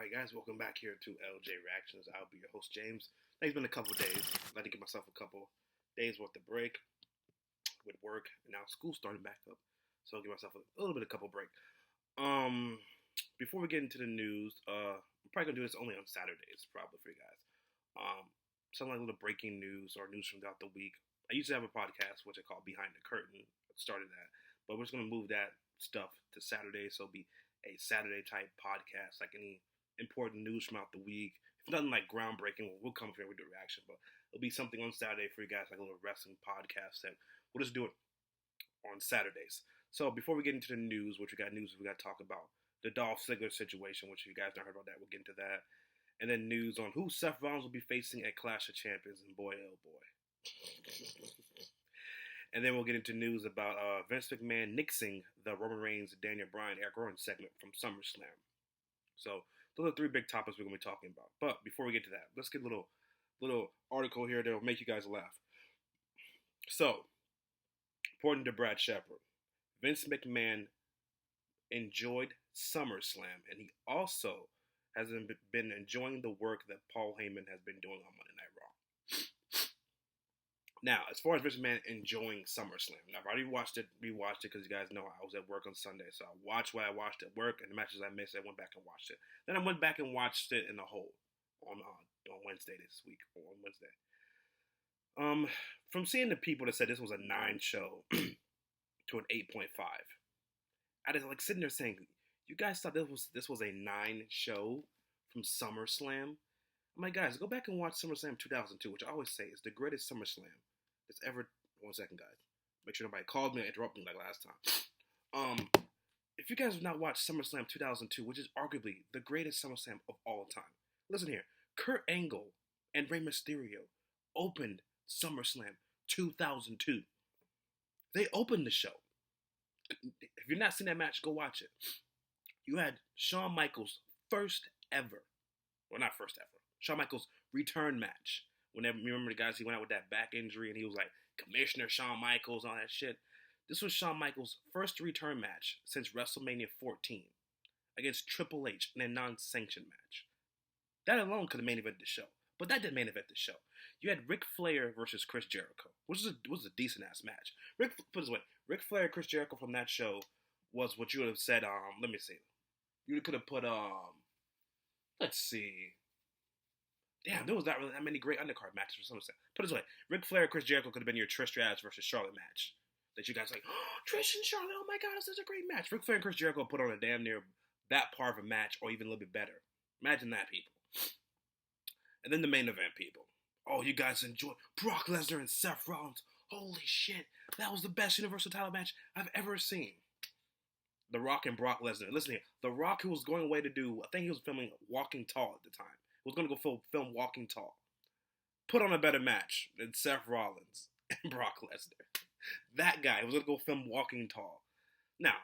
Alright guys, welcome back here to LJ Reactions. I'll be your host, James. It's been a couple days. I had to give myself a couple days worth of break with work, and now school's starting back up. So I'll give myself a little bit of couple break. Before we get into the news, I'm probably gonna do this only on Saturdays, probably for you guys. Some like little breaking news or news from throughout the week. I used to have a podcast which I call Behind the Curtain. I started that, but we're just gonna move that stuff to Saturday, so it'll be a Saturday type podcast, like any important news from out the week. If nothing like groundbreaking, we'll come here with the reaction, but it'll be something on Saturday for you guys, like a little wrestling podcast, and we'll just do it on Saturdays. So before we get into the news, we got to talk about the Dolph Ziggler situation, which if you guys not heard about that, we'll get into that. And then news on who Seth Rollins will be facing at Clash of Champions, and boy, oh boy. And then we'll get into news about Vince McMahon nixing the Roman Reigns, Daniel Bryan, Eric Rowan segment from SummerSlam. So those are three big topics we're going to be talking about. But before we get to that, let's get a little article here that will make you guys laugh. So, according to Brad Shepard, Vince McMahon enjoyed SummerSlam, and he also has been enjoying the work that Paul Heyman has been doing on Monday Night Raw. Now, as far as Vince McMahon enjoying SummerSlam, now I've already rewatched it because you guys know I was at work on Sunday, so I watched what I watched at work, and the matches I missed, I went back and watched it. Then I went back and watched it in the whole on Wednesday this week, or on Wednesday. From seeing the people that said this was a 9 show to an 8.5, I was like sitting there saying, you guys thought this was a 9 show from SummerSlam? I'm like, guys, go back and watch SummerSlam 2002, which I always say is the greatest SummerSlam that's ever. 1 second, guys. Make sure nobody called me and interrupted me like last time. If you guys have not watched SummerSlam 2002, which is arguably the greatest SummerSlam of all time, listen here. Kurt Angle and Rey Mysterio opened SummerSlam 2002. They opened the show. If you've not seen that match, go watch it. You had Shawn Michaels' first ever, well, not first ever, Shawn Michaels' return match. Whenever, remember the guys, he went out with that back injury and he was like, Commissioner Shawn Michaels, all that shit. This was Shawn Michaels' first return match since WrestleMania 14 against Triple H in a non-sanctioned match. That alone could have main evented the show, but that didn't main event the show. You had Ric Flair versus Chris Jericho, which was a decent-ass match. Put it this way, Ric Flair and Chris Jericho from that show was what you would have said, let me see. You could have put, let's see. Damn, there was not really that many great undercard matches for SummerSlam. Put it this way, Ric Flair and Chris Jericho could have been your Trish Stratus versus Charlotte match. That you guys like, oh, Trish and Charlotte, oh my god, this is a great match. Ric Flair and Chris Jericho put on a damn near that part of a match, or even a little bit better. Imagine that, people. And then the main event, people. Oh, you guys enjoy Brock Lesnar and Seth Rollins. Holy shit, that was the best Universal title match I've ever seen. The Rock and Brock Lesnar. Listen here, The Rock, who was going away to do, I think he was filming Walking Tall at the time. He was going to go film Walking Tall. Put on a better match than Seth Rollins and Brock Lesnar. That guy was going to go film Walking Tall. Now,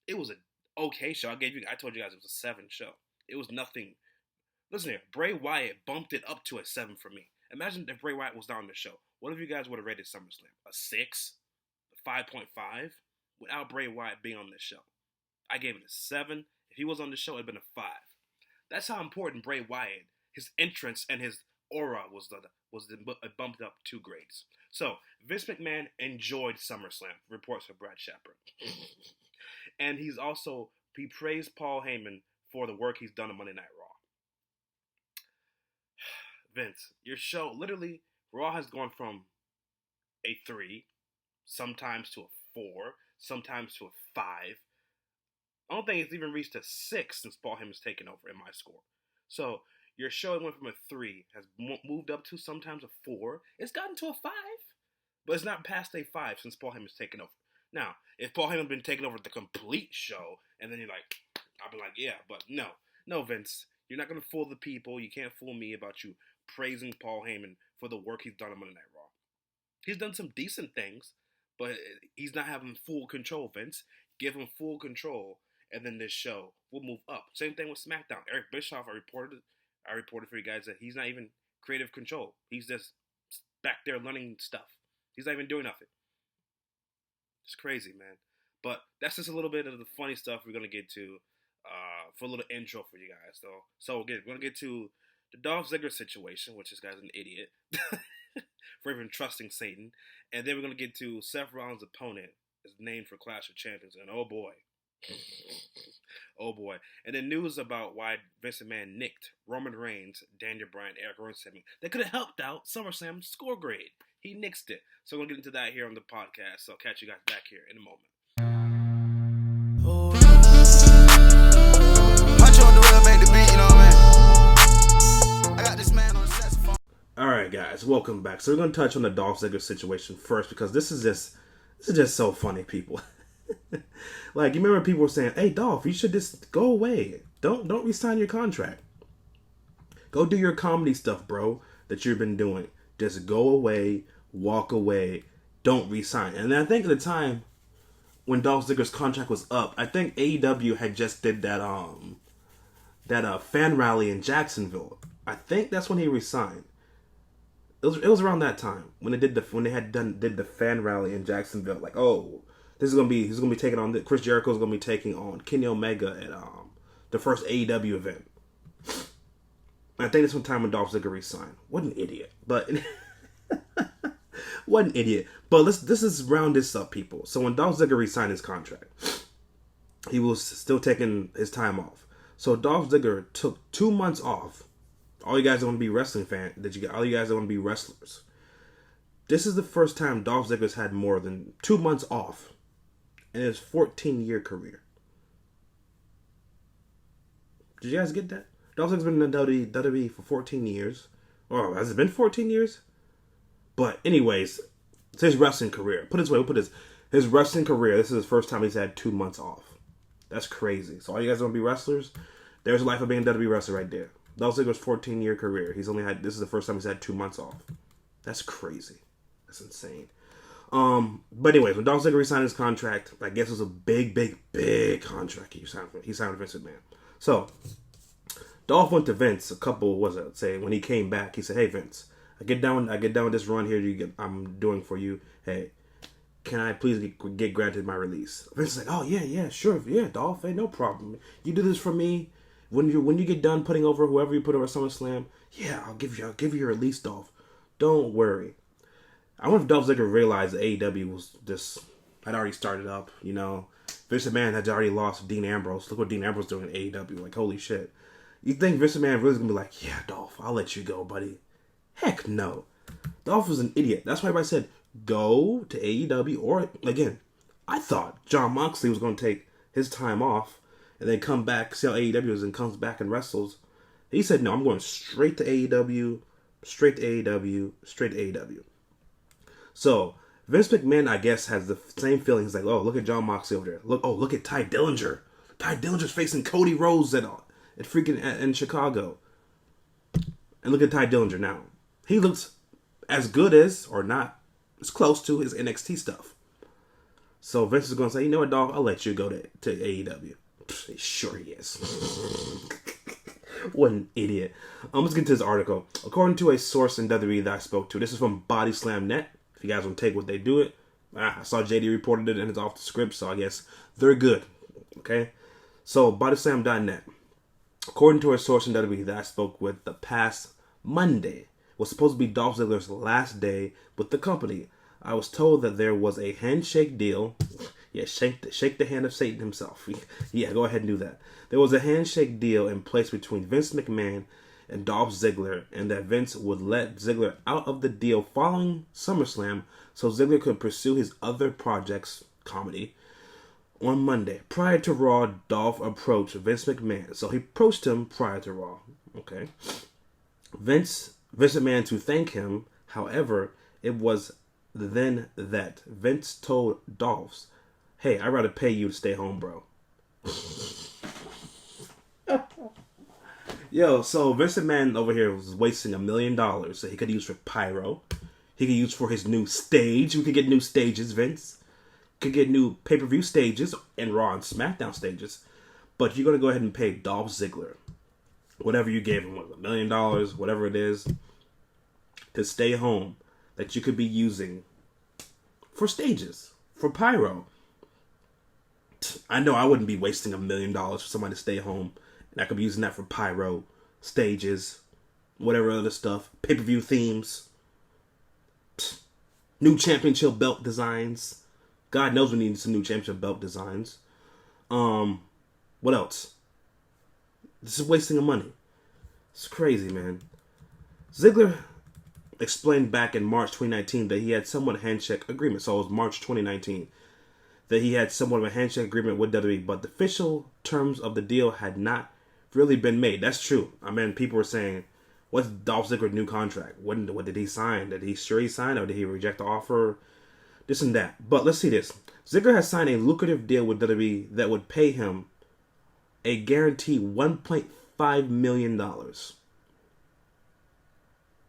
it was an okay show. I told you guys it was a 7 show. It was nothing. Listen here, Bray Wyatt bumped it up to a 7 for me. Imagine if Bray Wyatt was not on the show. What if you guys would have rated SummerSlam? A 6? A 5.5? Without Bray Wyatt being on this show. I gave it a 7. If he was on the show, it would have been a 5. That's how important Bray Wyatt, his entrance and his aura was bumped up 2 grades. So, Vince McMahon enjoyed SummerSlam, reports from Brad Shepard. And he praised Paul Heyman for the work he's done on Monday Night Raw. Vince, your show, literally, Raw has gone from a 3, sometimes to a 4, sometimes to a 5. I don't think it's even reached a 6 since Paul Heyman's taken over in my score. So, your show went from a 3, has moved up to sometimes a 4. It's gotten to a 5, but it's not past a 5 since Paul Heyman's taken over. Now, if Paul Heyman's been taking over the complete show, and then you're like, I'll be like, yeah, but no, Vince, you're not going to fool the people. You can't fool me about you praising Paul Heyman for the work he's done on Monday Night Raw. He's done some decent things, but he's not having full control, Vince. Give him full control, and then this show will move up. Same thing with SmackDown. Eric Bischoff, I reported for you guys that he's not even creative control. He's just back there learning stuff. He's not even doing nothing. It's crazy, man. But that's just a little bit of the funny stuff we're going to get to. for a little intro for you guys, though. So we're going to get to the Dolph Ziggler situation, which this guy's an idiot for even trusting Satan. And then we're going to get to Seth Rollins' opponent is named for Clash of Champions. And oh boy. Oh boy. And then news about why Vince McMahon nicked Roman Reigns, Daniel Bryan, Eric Rowan segment. That could have helped out SummerSlam's score grade. He nixed it. So we're going to get into that here on the podcast. So I'll catch you guys back here in a moment. Alright guys, welcome back. So we're going to touch on the Dolph Ziggler situation first because this is just so funny, people. Like, you remember people were saying, hey Dolph, you should just go away. Don't resign your contract. Go do your comedy stuff, bro, that you've been doing. Just go away, walk away, don't resign. And I think at the time when Dolph Ziggler's contract was up, I think AEW had just did that fan rally in Jacksonville. I think that's when he resigned. It was around that time when did the fan rally in Jacksonville. Like, oh, he's gonna be taking on Chris Jericho's gonna be taking on Kenny Omega at the first AEW event. And I think that's one time when Dolph Ziggler resigned. What an idiot! But what an idiot! But this is round this up, people. So when Dolph Ziggler resigned his contract, he was still taking his time off. So Dolph Ziggler took 2 months off. All you guys are going to be wrestling fans. All you guys are going to be wrestlers. This is the first time Dolph Ziggler's had more than 2 months off in his 14-year career. Did you guys get that? Dolph Ziggler's been in the WWE for 14 years. Or has it been 14 years? But anyways, it's his wrestling career. His wrestling career, this is his first time he's had 2 months off. That's crazy. So all you guys are going to be wrestlers? There's a life of being a WWE wrestler right there. Dolph Ziggler's 14-year career. This is the first time he's had 2 months off. That's crazy. That's insane. But anyways, when Dolph Ziggler resigned his contract, I guess it was a big contract he signed with Vince McMahon. So, Dolph went to Vince when he came back, he said, hey Vince, I get down with this run here I'm doing for you. Hey, can I please get granted my release? Vince is like, oh yeah, sure, yeah, Dolph, hey, no problem. You do this for me. When you get done putting over whoever you put over SummerSlam, yeah, I'll give you your release, Dolph. Don't worry. I wonder if Dolph Ziggler realized that AEW had already started up. You know, Vince McMahon had already lost Dean Ambrose. Look what Dean Ambrose doing in AEW. Like, holy shit. You think Vince McMahon really is gonna be like, yeah, Dolph, I'll let you go, buddy? Heck no. Dolph was an idiot. That's why everybody said go to AEW. Or again, I thought Jon Moxley was gonna take his time off and then come back, see how AEW is, and comes back and wrestles. He said, no, I'm going straight to AEW, straight to AEW, straight to AEW. So, Vince McMahon, I guess, has the same feeling. He's like, oh, look at Jon Moxley over there. Look at Ty Dillinger. Ty Dillinger's facing Cody Rhodes at in Chicago. And look at Ty Dillinger now. He looks as good as, or not, as close to his NXT stuff. So, Vince is going to say, you know what, dog, I'll let you go to AEW. Sure he is. What an idiot. Let's get to this article. According to a source in WWE that I spoke to, this is from BodySlam.net. If you guys want to take what they do it, I saw JD reported it and it's off the script, so I guess they're good. Okay? So, BodySlam.net. According to a source in WWE that I spoke with, the past Monday was supposed to be Dolph Ziggler's last day with the company. I was told that there was a handshake deal. Yeah, shake the hand of Satan himself. Yeah, go ahead and do that. There was a handshake deal in place between Vince McMahon and Dolph Ziggler, and that Vince would let Ziggler out of the deal following SummerSlam so Ziggler could pursue his other projects, comedy. On Monday, prior to Raw, Dolph approached Vince McMahon. So he approached him prior to Raw. Okay. Vince McMahon to thank him. However, it was then that Vince told Dolph, hey, I'd rather pay you to stay home, bro. Yo, so Vince McMahon over here was wasting $1 million that he could use for pyro. He could use for his new stage. We could get new stages, Vince. Could get new pay-per-view stages and Raw and SmackDown stages. But you're going to go ahead and pay Dolph Ziggler whatever you gave him, $1 million, whatever it is, to stay home that you could be using for stages, for pyro. I know I wouldn't be wasting $1 million for somebody to stay home, and I could be using that for pyro, stages, whatever other stuff, pay-per-view themes, new championship belt designs. God knows we need some new championship belt designs. What else? This is wasting of money. It's crazy, man. Ziggler explained back in March 2019 that he had somewhat of a handshake agreement. So it was March 2019 that he had somewhat of a handshake agreement with WWE, but the official terms of the deal had not really been made. That's true. I mean, people were saying, what's Dolph Ziggler's new contract? What did he sign? Did he sign, or did he reject the offer? This and that. But let's see this. Ziggler has signed a lucrative deal with WWE that would pay him a guaranteed $1.5 million.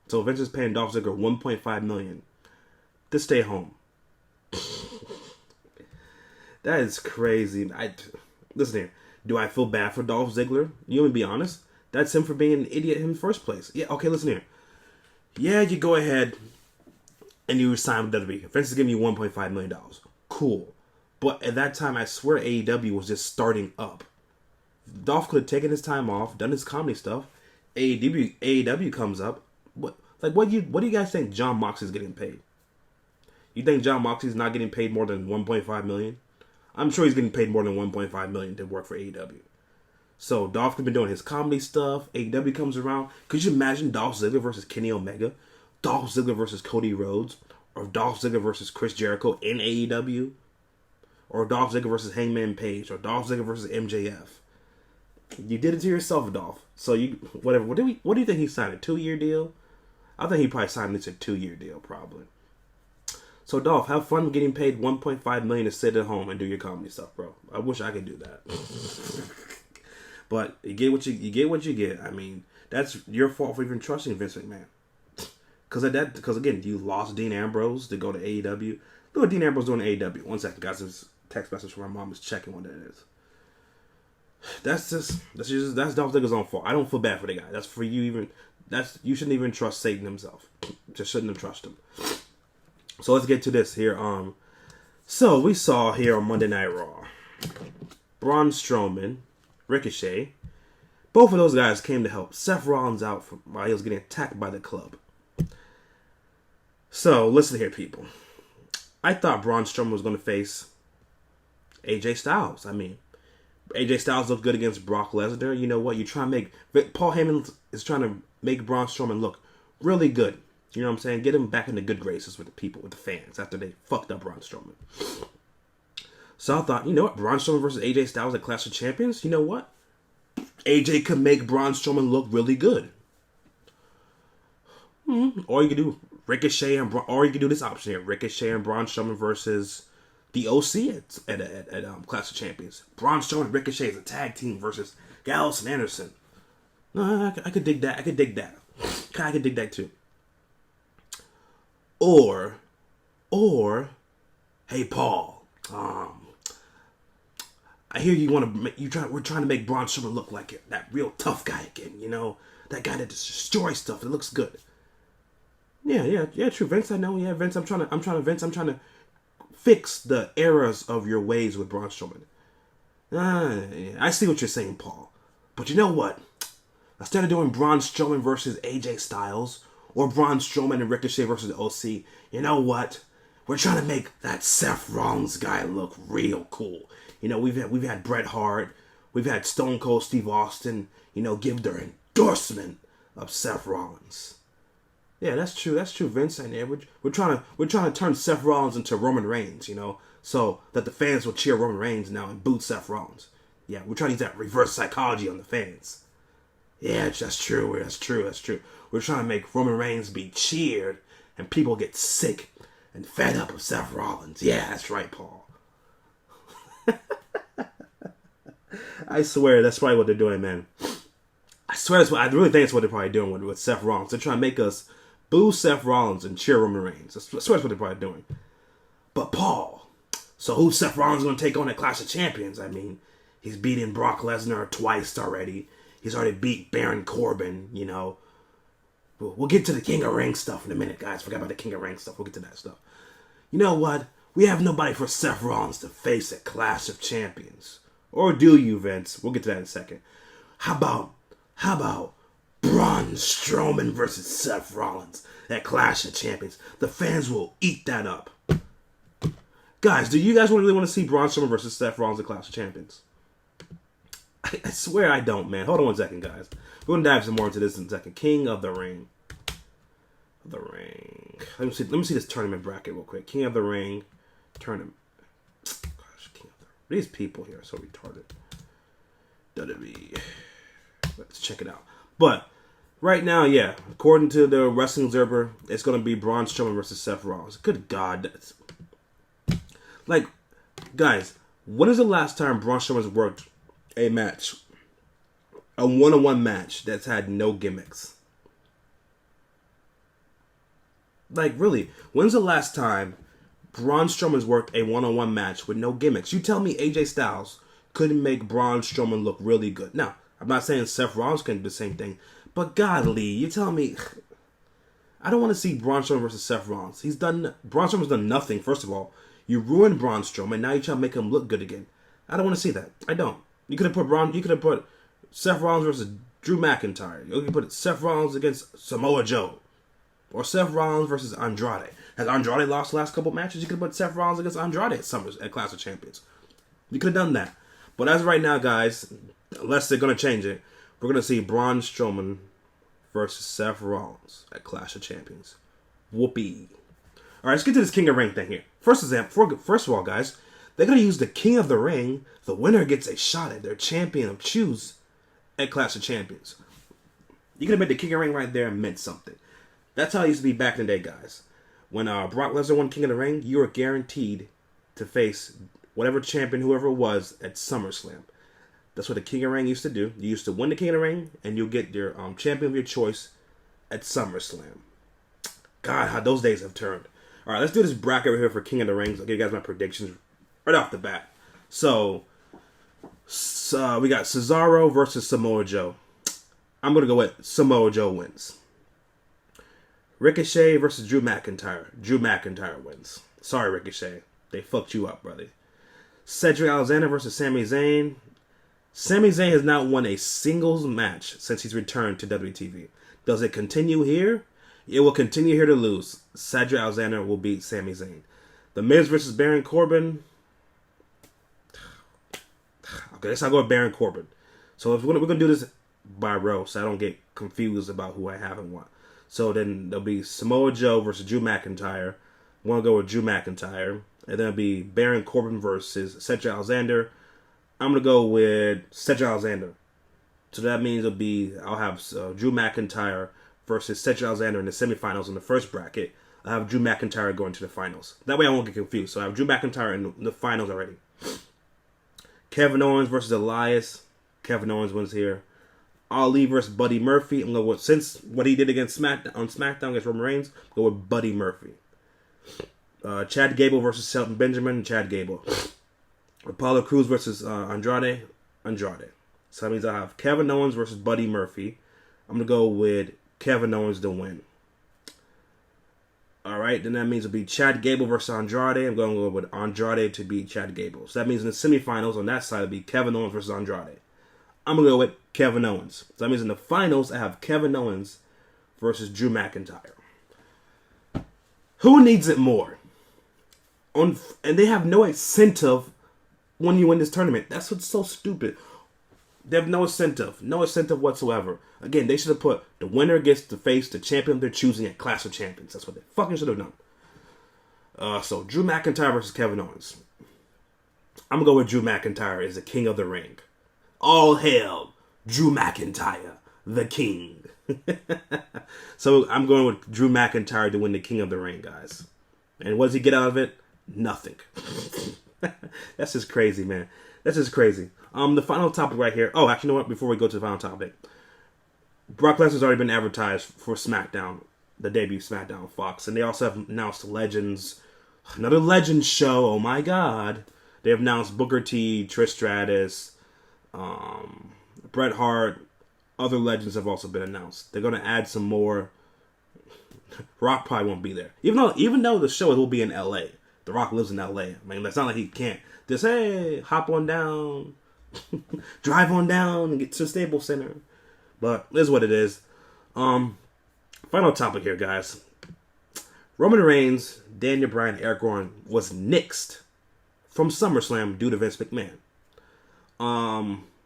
So Vince is paying Dolph Ziggler $1.5 million to stay home. That is crazy. Listen here. Do I feel bad for Dolph Ziggler? You want me to be honest? That's him for being an idiot in the first place. Yeah, okay, listen here. Yeah, you go ahead and you sign with WWE. Vince is giving you $1.5 million. Cool. But at that time, I swear AEW was just starting up. Dolph could have taken his time off, done his comedy stuff. AEW comes up. What do you guys think Jon Moxley's getting paid? You think Jon Moxley's not getting paid more than $1.5 million? I'm sure he's getting paid more than $1.5 million to work for AEW. So Dolph could be doing his comedy stuff. AEW comes around. Could you imagine Dolph Ziggler versus Kenny Omega? Dolph Ziggler versus Cody Rhodes? Or Dolph Ziggler versus Chris Jericho in AEW? Or Dolph Ziggler versus Hangman Page? Or Dolph Ziggler versus MJF? You did it to yourself, Dolph. So whatever. What do you think he signed? A 2-year deal? I think he probably signed at least a 2-year deal, probably. So Dolph, have fun getting paid $1.5 million to sit at home and do your comedy stuff, bro. I wish I could do that. But you get what you get. I mean, that's your fault for even trusting Vince McMahon. Because again, you lost Dean Ambrose to go to AEW. Look what Dean Ambrose doing to AEW. One second, guys. This text message from my mom is checking what that is. That's Dolph Ziggler's own fault. I don't feel bad for the guy. That's for you even. You shouldn't even trust Satan himself. Just shouldn't have trusted him. So let's get to this here. So we saw here on Monday Night Raw, Braun Strowman, Ricochet, both of those guys came to help Seth Rollins out while he was getting attacked by the club. So listen here, people. I thought Braun Strowman was going to face AJ Styles. I mean, AJ Styles looked good against Brock Lesnar. You know what? Paul Heyman is trying to make Braun Strowman look really good. You know what I'm saying? Get him back into good graces with the people, with the fans, after they fucked up Braun Strowman. So I thought, you know what? Braun Strowman versus AJ Styles at Clash of Champions? You know what? AJ could make Braun Strowman look really good. Or you could do Ricochet or you could do this option here. Ricochet and Braun Strowman versus the OC at Clash of Champions. Braun Strowman and Ricochet as a tag team versus Gallows and Anderson. No, I could dig that. I could dig that too. Or, hey Paul, I hear we're trying to make Braun Strowman look like that real tough guy again. You know, that guy that destroys stuff. That looks good. Yeah, true, Vince. I know. Yeah, Vince. I'm trying to fix the errors of your ways with Braun Strowman. Yeah, I see what you're saying, Paul. But you know what? Instead of doing Braun Strowman versus AJ Styles, or Braun Strowman and Ricochet versus OC, you know what? We're trying to make that Seth Rollins guy look real cool. You know, we've had Bret Hart, we've had Stone Cold Steve Austin, you know, give their endorsement of Seth Rollins. Yeah, that's true, Vince. And we're trying to turn Seth Rollins into Roman Reigns, you know, so that the fans will cheer Roman Reigns now and boot Seth Rollins. Yeah, we're trying to use that reverse psychology on the fans. Yeah, that's true. We're trying to make Roman Reigns be cheered and people get sick and fed up of Seth Rollins. Yeah, that's right, Paul. I swear that's probably what they're doing, man. I really think that's what they're probably doing with Seth Rollins. They're trying to make us boo Seth Rollins and cheer Roman Reigns. I swear that's what they're probably doing. But Paul, so who's Seth Rollins going to take on at Clash of Champions? I mean, he's beaten Brock Lesnar twice already. He's already beat Baron Corbin, you know. We'll get to the King of Ring stuff in a minute, guys. Forgot about the King of Ring stuff. We'll get to that stuff. You know what? We have nobody for Seth Rollins to face at Clash of Champions. Or do you, Vince? We'll get to that in a second. How about Braun Strowman versus Seth Rollins at Clash of Champions? The fans will eat that up. Guys, do you guys really want to see Braun Strowman versus Seth Rollins at Clash of Champions? I swear I don't, man. Hold on one second, guys. We're going to dive some more into this in a second. King of the Ring. Let me see this tournament bracket real quick. King of the Ring tournament. Gosh, King of the Ring. These people here are so retarded. WWE. Let's check it out. But right now, yeah, according to the Wrestling Observer, it's going to be Braun Strowman versus Seth Rollins. Good God. Like, guys, when is the last time Braun Strowman's worked a match? A one-on-one match that's had no gimmicks? Like, really, when's the last time Braun Strowman's worked a one-on-one match with no gimmicks? You tell me AJ Styles couldn't make Braun Strowman look really good. Now, I'm not saying Seth Rollins can do the same thing, but godly, you tell me, I don't want to see Braun Strowman versus Seth Rollins. Braun Strowman's done nothing, first of all. You ruined Braun Strowman, now you're trying to make him look good again. I don't want to see that. I don't. You could have put Seth Rollins versus Drew McIntyre. You could put Seth Rollins against Samoa Joe. Or Seth Rollins versus Andrade. Has Andrade lost the last couple matches? You could have put Seth Rollins against Andrade at Clash of Champions. You could have done that. But as of right now, guys, unless they're going to change it, we're going to see Braun Strowman versus Seth Rollins at Clash of Champions. Whoopee. All right, let's get to this King of the Ring thing here. First of all, guys, they're going to use the King of the Ring. The winner gets a shot at their champion of choose at Clash of Champions. You could have made the King of the Ring right there and meant something. That's how it used to be back in the day, guys. When Brock Lesnar won King of the Ring, you were guaranteed to face whatever champion, whoever it was, at SummerSlam. That's what the King of the Ring used to do. You used to win the King of the Ring, and you'll get your champion of your choice at SummerSlam. God, how those days have turned. All right, let's do this bracket right here for King of the Rings. I'll give you guys my predictions right off the bat. So we got Cesaro versus Samoa Joe. I'm going to go with Samoa Joe wins. Ricochet versus Drew McIntyre. Drew McIntyre wins. Sorry, Ricochet. They fucked you up, brother. Cedric Alexander versus Sami Zayn. Sami Zayn has not won a singles match since he's returned to WTV. Does it continue here? It will continue here to lose. Cedric Alexander will beat Sami Zayn. The Miz versus Baron Corbin. Okay, let's not go with Baron Corbin. So if we're gonna do this by row, so I don't get confused about who I have and what. So then there'll be Samoa Joe versus Drew McIntyre. I'm going to go with Drew McIntyre. And then it'll be Baron Corbin versus Cedric Alexander. I'm going to go with Cedric Alexander. So that means I'll have Drew McIntyre versus Cedric Alexander in the semifinals in the first bracket. I'll have Drew McIntyre going to the finals. That way I won't get confused. So I have Drew McIntyre in the finals already. Kevin Owens versus Elias. Kevin Owens wins here. Ali versus Buddy Murphy. I'm going with, since what he did against SmackDown against Roman Reigns, go with Buddy Murphy. Chad Gable versus Shelton Benjamin. Chad Gable. Apollo Crews versus Andrade. So that means I have Kevin Owens versus Buddy Murphy. I'm going to go with Kevin Owens to win. Alright, then that means it'll be Chad Gable versus Andrade. I'm going to go with Andrade to beat Chad Gable. So that means in the semifinals on that side, it'll be Kevin Owens versus Andrade. I'm going to go with Kevin Owens. So that means in the finals, I have Kevin Owens versus Drew McIntyre. Who needs it more? And they have no incentive when you win this tournament. That's what's so stupid. They have no incentive. No incentive whatsoever. Again, they should have put the winner gets to face the champion they're choosing at Clash of Champions. That's what they fucking should have done. So, Drew McIntyre versus Kevin Owens. I'm going to go with Drew McIntyre as the King of the Ring. All hail Drew McIntyre, the King. So I'm going with Drew McIntyre to win the King of the Ring, guys. And what does he get out of it? Nothing. That's just crazy, man. That's just crazy. The final topic right here. Oh, actually, you know what? Before we go to the final topic, Brock Lesnar's already been advertised for SmackDown, the debut SmackDown on Fox, and they also have announced Legends, another Legends show. Oh my God! They have announced Booker T, Trish Stratus, Bret Hart. Other legends have also been announced. They're going to add some more. Rock probably won't be there, even though the show will be in LA. The Rock lives in LA. I mean, it's not like he can't just, hey, hop on down, drive on down and get to the Staples Center. But it is what it is. Final topic here, guys. Roman Reigns, Daniel Bryan, Eric Rowan was nixed from SummerSlam due to Vince McMahon.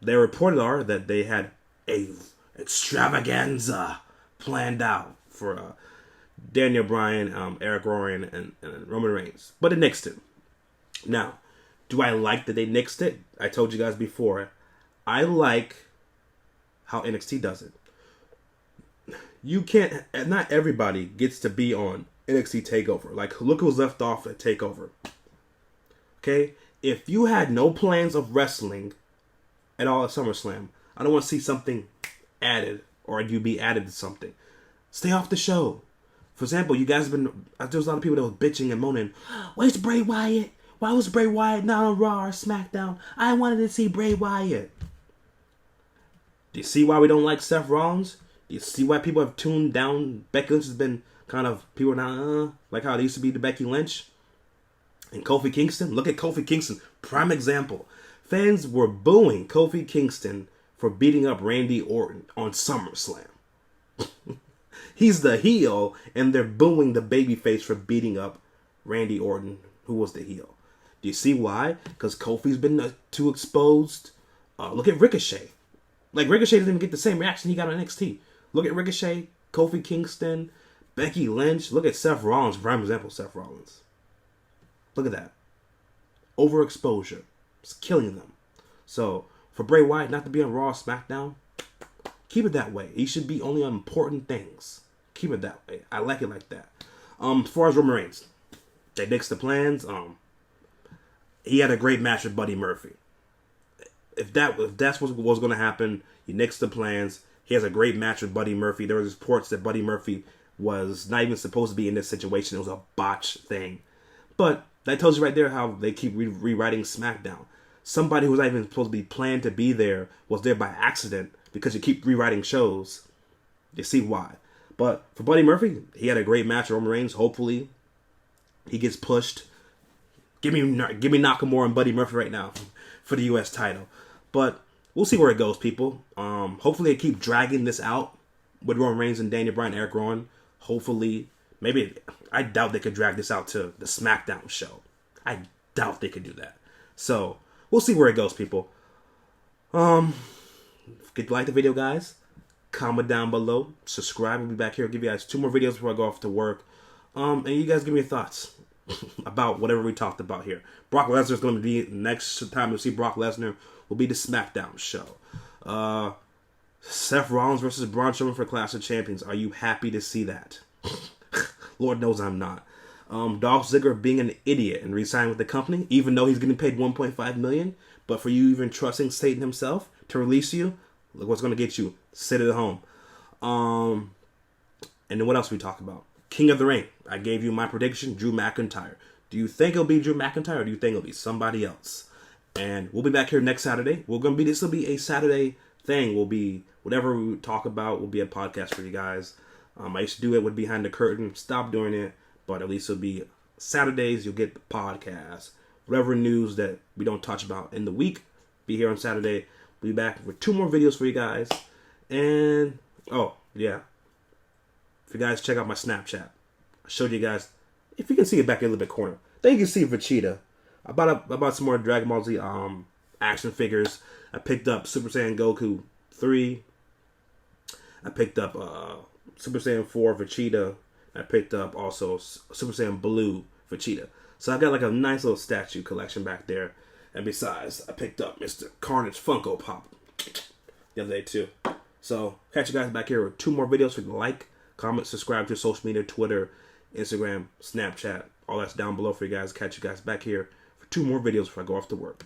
They reported are that they had a extravaganza planned out for Daniel Bryan, Eric Rowan, and Roman Reigns, but it nixed it. Now, do I like that they nixed it? I told you guys before, I like how NXT does it. You can't, not everybody gets to be on NXT TakeOver. Like, look who's left off at TakeOver. Okay? If you had no plans of wrestling at all at SummerSlam, I don't want to see something added or you be added to something. Stay off the show. For example, you guys have been, there was a lot of people that was bitching and moaning, where's Bray Wyatt? Why was Bray Wyatt not on Raw or SmackDown? I wanted to see Bray Wyatt. Do you see why we don't like Seth Rollins? Do you see why people have tuned down? Becky Lynch has been kind of, people are now, like how it used to be to Becky Lynch. And Kofi Kingston. Look at Kofi Kingston. Prime example. Fans were booing Kofi Kingston for beating up Randy Orton on SummerSlam. He's the heel, and they're booing the babyface for beating up Randy Orton, who was the heel. Do you see why? Because Kofi's been too exposed. Look at Ricochet. Like, Ricochet didn't even get the same reaction he got on NXT. Look at Ricochet, Kofi Kingston, Becky Lynch. Look at Seth Rollins. Prime example, Seth Rollins. Look at that. Overexposure. It's killing them. So, for Bray Wyatt not to be on Raw or SmackDown, keep it that way. He should be only on important things. Keep it that way. I like it like that. As far as Roman Reigns, they nixed the plans. He had a great match with Buddy Murphy. If that's what was going to happen, he nixed the plans. He has a great match with Buddy Murphy. There was reports that Buddy Murphy was not even supposed to be in this situation. It was a botch thing. But that tells you right there how they keep rewriting SmackDown. Somebody who was not even supposed to be planned to be there was there by accident because you keep rewriting shows. You see why. But for Buddy Murphy, he had a great match with Roman Reigns. Hopefully, he gets pushed. Give me Nakamura and Buddy Murphy right now for the U.S. title. But we'll see where it goes, people. Hopefully, they keep dragging this out with Roman Reigns and Daniel Bryan, Eric Rowan. Hopefully, maybe, I doubt they could drag this out to the SmackDown show. I doubt they could do that. So, we'll see where it goes, people. If you like the video, guys, comment down below. Subscribe. We'll be back here. I'll give you guys 2 more videos before I go off to work. And you guys give me your thoughts about whatever we talked about here. Brock Lesnar is going to be, next time you'll see Brock Lesnar will be the SmackDown show. Seth Rollins versus Braun Strowman for Clash of Champions. Are you happy to see that? Lord knows I'm not. Dolph Ziggler being an idiot and resigning with the company, even though he's getting paid $1.5 million. But for you even trusting Satan himself to release you, look what's going to get you. Sit at home. And then what else we talk about? King of the Ring. I gave you my prediction, Drew McIntyre. Do you think it'll be Drew McIntyre or do you think it'll be somebody else? And we'll be back here next Saturday. This will be a Saturday thing. We'll be, whatever we talk about will be a podcast for you guys. I used to do it with Behind the Curtain. Stop doing it. But at least it'll be Saturdays. You'll get the podcast. Whatever news that we don't touch about in the week, be here on Saturday. We'll be back with 2 more videos for you guys. And, oh, yeah. If you guys check out my Snapchat, I showed you guys, if you can see it back in the little bit corner, then you can see Vegeta. I bought some more Dragon Ball Z action figures. I picked up Super Saiyan Goku 3. I picked up Super Saiyan 4 Vegeta. I picked up also Super Saiyan Blue Vegeta. So I got like a nice little statue collection back there. And besides, I picked up Mr. Carnage Funko Pop the other day too. So catch you guys back here with 2 more videos. If you like, comment, subscribe to social media, Twitter, Instagram, Snapchat. All that's down below for you guys. Catch you guys back here for 2 more videos before I go off to work.